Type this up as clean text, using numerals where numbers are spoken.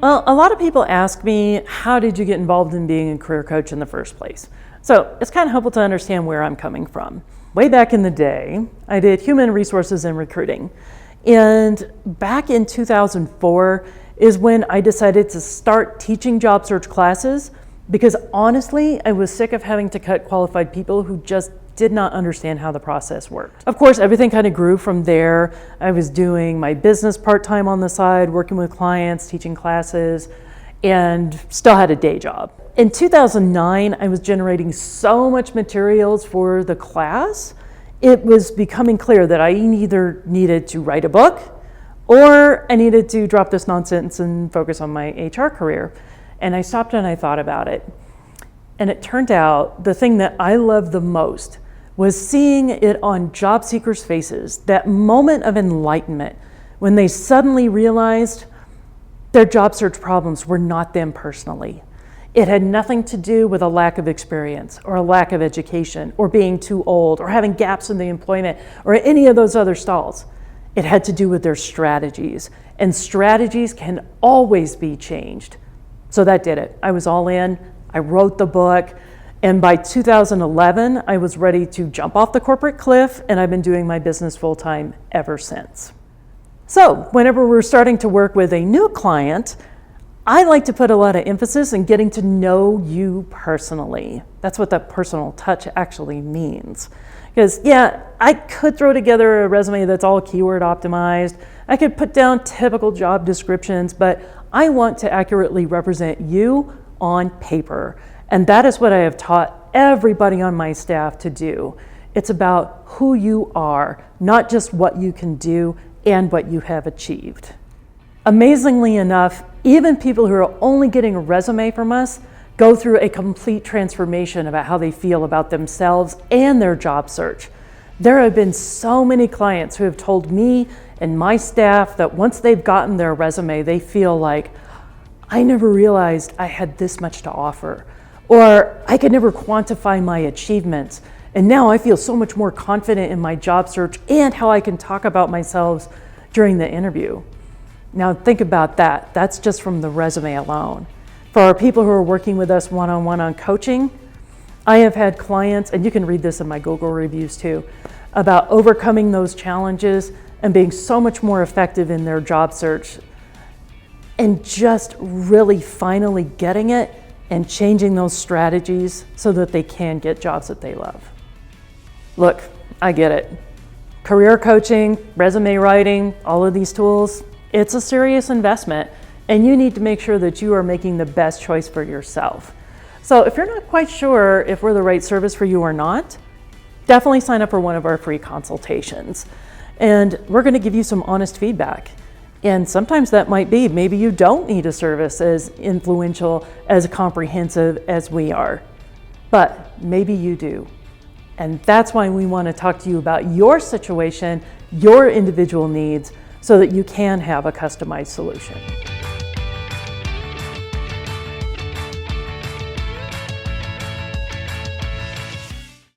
Well, a lot of people ask me, how did you get involved in being a career coach in the first place? So it's kind of helpful to understand where I'm coming from. Way back in the day, I did human resources and recruiting. And back in 2004 is when I decided to start teaching job search classes because honestly, I was sick of having to cut qualified people who just did not understand how the process worked. Of course, everything kind of grew from there. I was doing my business part-time on the side, working with clients, teaching classes, and still had a day job. In 2009, I was generating so much materials for the class, it was becoming clear that I either needed to write a book or I needed to drop this nonsense and focus on my HR career. And I stopped and I thought about it. And it turned out the thing that I loved the most was seeing it on job seekers' faces, that moment of enlightenment when they suddenly realized their job search problems were not them personally. It had nothing to do with a lack of experience or a lack of education or being too old or having gaps in the employment or any of those other stalls. It had to do with their strategies, and strategies can always be changed. So that did it. I was all in. I wrote the book. And by 2011, I was ready to jump off the corporate cliff, and I've been doing my business full-time ever since. So whenever we're starting to work with a new client, I like to put a lot of emphasis in getting to know you personally. That's what that personal touch actually means. Because yeah, I could throw together a resume that's all keyword optimized. I could put down typical job descriptions, but I want to accurately represent you on paper. And that is what I have taught everybody on my staff to do. It's about who you are, not just what you can do and what you have achieved. Amazingly enough, even people who are only getting a resume from us go through a complete transformation about how they feel about themselves and their job search. There have been so many clients who have told me and my staff that once they've gotten their resume, they feel like, I never realized I had this much to offer. Or I could never quantify my achievements. And now I feel so much more confident in my job search and how I can talk about myself during the interview. Now think about that. That's just from the resume alone. For our people who are working with us one-on-one on coaching, I have had clients, and you can read this in my Google reviews too, about overcoming those challenges and being so much more effective in their job search and just really finally getting it and changing those strategies so that they can get jobs that they love. Look, I get it. Career coaching, resume writing, all of these tools, it's a serious investment, and you need to make sure that you are making the best choice for yourself. So if you're not quite sure if we're the right service for you or not, definitely sign up for one of our free consultations. And we're gonna give you some honest feedback. And sometimes that might be, maybe you don't need a service as influential, as comprehensive as we are, but maybe you do. And that's why we want to talk to you about your situation, your individual needs, so that you can have a customized solution.